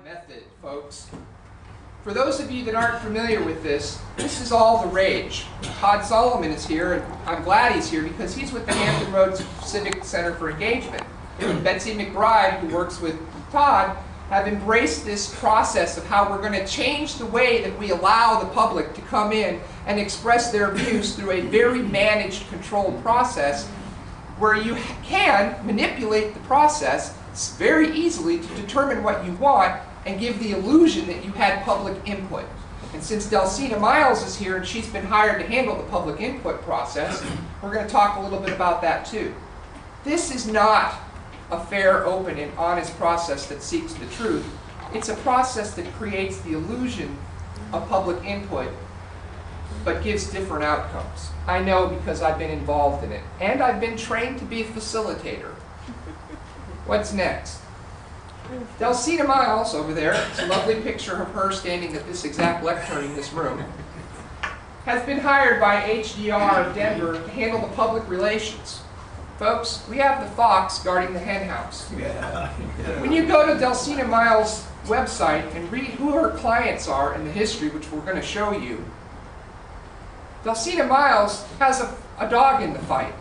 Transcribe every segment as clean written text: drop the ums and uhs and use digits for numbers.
Method, folks. For those of you that aren't familiar with this is all the rage. Todd Solomon is here, and I'm glad he's here because he's with the Hampton Roads Civic Center for Engagement. And Betsy McBride, who works with Todd, have embraced this process of how we're going to change the way that we allow the public to come in and express their views through a very managed, controlled process where you can manipulate the process very easily to determine what you want and give the illusion that you had public input. And since Delcina Miles is here and she's been hired to handle the public input process, we're going to talk a little bit about that too. This is not a fair, open, and honest process that seeks the truth. It's a process that creates the illusion of public input but gives different outcomes. I know because I've been involved in it. And I've been trained to be a facilitator. What's next? Delcina Miles, over there, it's a lovely picture of her standing at this exact lectern in this room, has been hired by HDR of Denver to handle the public relations. Folks, we have the fox guarding the hen house. When you go to Delcina Miles' website and read who her clients are and the history, which we're going to show you, Delcina Miles has a dog in the fight.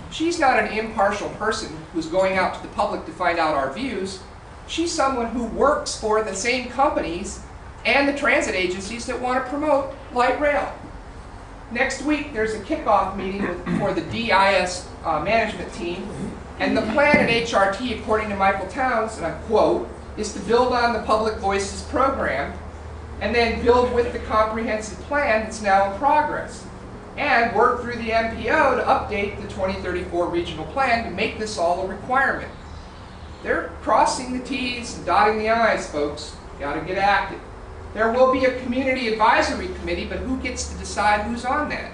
She's not an impartial person who's going out to the public to find out our views. She's someone who works for the same companies and the transit agencies that want to promote light rail. Next week, there's a kickoff meeting for the DIS management team, and the plan at HRT, according to Michael Towns, and I quote, is to build on the Public Voices program and then build with the comprehensive plan that's now in progress, and work through the MPO to update the 2034 regional plan to make this all a requirement. They're crossing the T's and dotting the I's, folks. Got to get active. There will be a community advisory committee, but who gets to decide who's on that?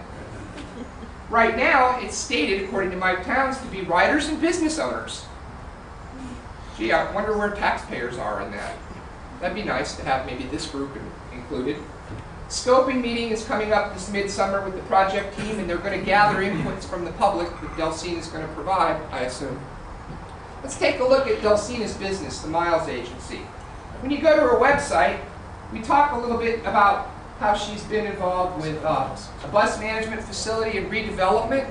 Right now, it's stated, according to Mike Towns, to be riders and business owners. Gee, I wonder where taxpayers are in that. That'd be nice to have maybe this group included. Scoping meeting is coming up this midsummer with the project team, and they're going to gather inputs from the public that Delcina is going to provide, I assume. Let's take a look at Delcina's business, the Miles Agency. When you go to her website, we talk a little bit about how she's been involved with a bus management facility and redevelopment.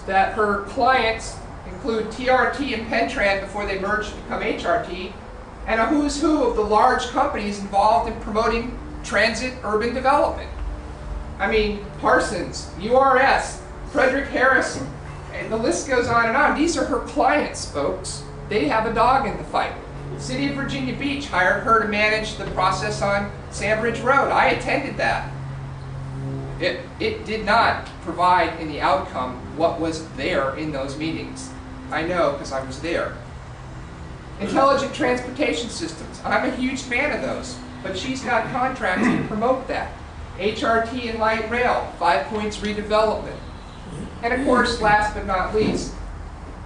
That her clients include TRT and Pentran before they merged to become HRT, and a who's who of the large companies involved in promoting transit urban development. I mean, Parsons, URS, Frederick Harrison, and the list goes on and on. These are her clients, folks. They have a dog in the fight. The City of Virginia Beach hired her to manage the process on Sandbridge Road. I attended that. It did not provide in the outcome what was there in those meetings. I know because I was there. Intelligent transportation systems. I'm a huge fan of those, but she's got contracts to promote that. HRT and light rail, 5 Points redevelopment. And of course, last but not least,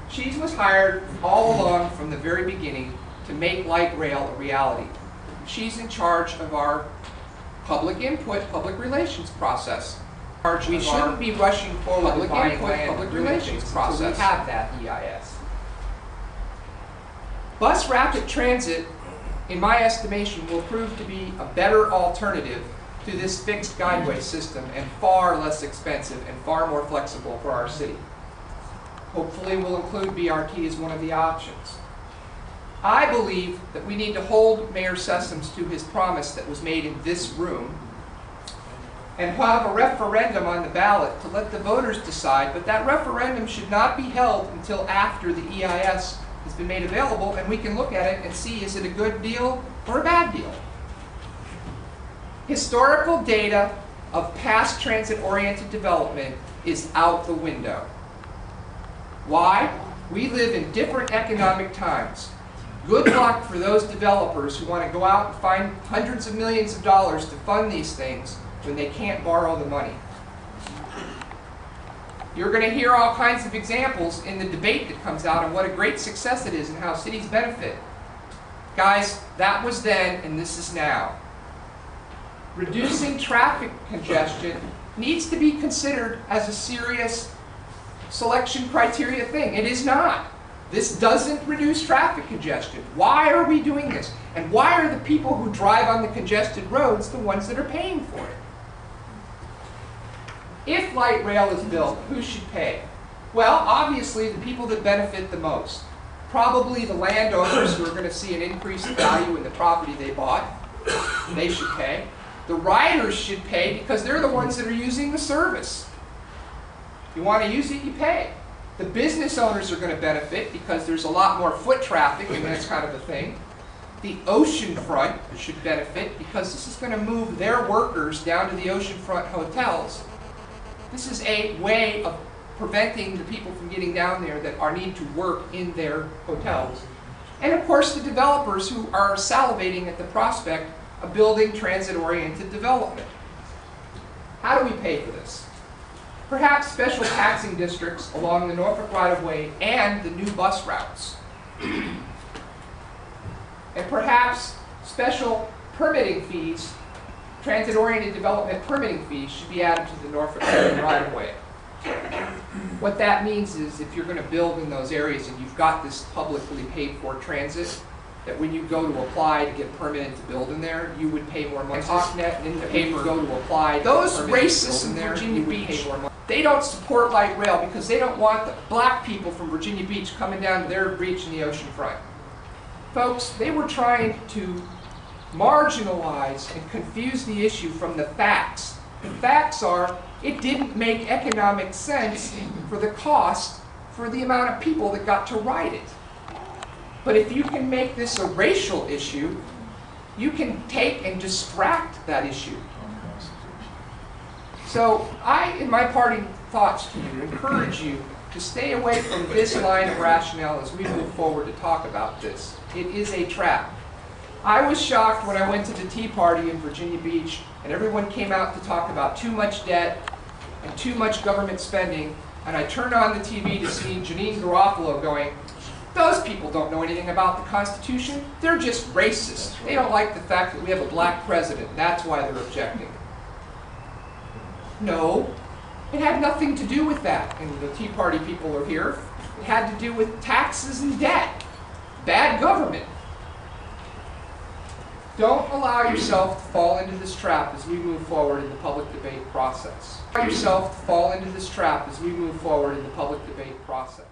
she was hired all along from the very beginning to make light rail a reality. She's in charge of our public input, public relations process. We shouldn't be rushing forward public input, public relations process. So we have that EIS. Bus rapid transit, in my estimation, will prove to be a better alternative to this fixed guideway system and far less expensive and far more flexible for our city. Hopefully we'll include BRT as one of the options. I believe that we need to hold Mayor Sessoms to his promise that was made in this room and have a referendum on the ballot to let the voters decide, but that referendum should not be held until after the EIS has been made available and we can look at it and see is it a good deal or a bad deal. Historical data of past transit-oriented development is out the window. Why? We live in different economic times. Good luck for those developers who want to go out and find hundreds of millions of dollars to fund these things when they can't borrow the money. You're going to hear all kinds of examples in the debate that comes out of what a great success it is and how cities benefit. Guys, that was then and this is now. Reducing traffic congestion needs to be considered as a serious selection criteria thing. It is not. This doesn't reduce traffic congestion. Why are we doing this? And why are the people who drive on the congested roads the ones that are paying for it? If light rail is built, who should pay? Well, obviously the people that benefit the most. Probably the landowners who are going to see an increase in value in the property they bought. They should pay. The riders should pay because they're the ones that are using the service. If you want to use it, you pay. The business owners are going to benefit because there's a lot more foot traffic and that's kind of a thing. The oceanfront should benefit because this is going to move their workers down to the oceanfront hotels. This is a way of preventing the people from getting down there that need to work in their hotels. And of course the developers who are salivating at the prospect of building transit-oriented development. How do we pay for this? Perhaps special taxing districts along the Norfolk right-of-way and the new bus routes. And perhaps special permitting fees, transit-oriented development permitting fees should be added to the Norfolk right-of-way. What that means is if you're going to build in those areas and you've got this publicly paid for transit, that when you go to apply to get permitted to build in there, you would pay more money. TalkNet and in the paper go to apply. Those racists in Virginia Beach, they don't support light rail because they don't want the black people from Virginia Beach coming down to their beach in the ocean front. Folks, they were trying to marginalize and confuse the issue from the facts. The facts are, it didn't make economic sense for the cost for the amount of people that got to ride it. But if you can make this a racial issue, you can take and distract that issue. So I, in my parting thoughts to you, encourage you to stay away from this line of rationale as we move forward to talk about this. It is a trap. I was shocked when I went to the Tea Party in Virginia Beach and everyone came out to talk about too much debt and too much government spending, and I turned on the TV to see Janine Garofalo going, those people don't know anything about the Constitution. They're just racist. They don't like the fact that we have a black president. That's why they're objecting. No, it had nothing to do with that. And the Tea Party people are here. It had to do with taxes and debt. Bad government. Don't allow yourself to fall into this trap as we move forward in the public debate process. Allow yourself to fall into this trap as we move forward in the public debate process.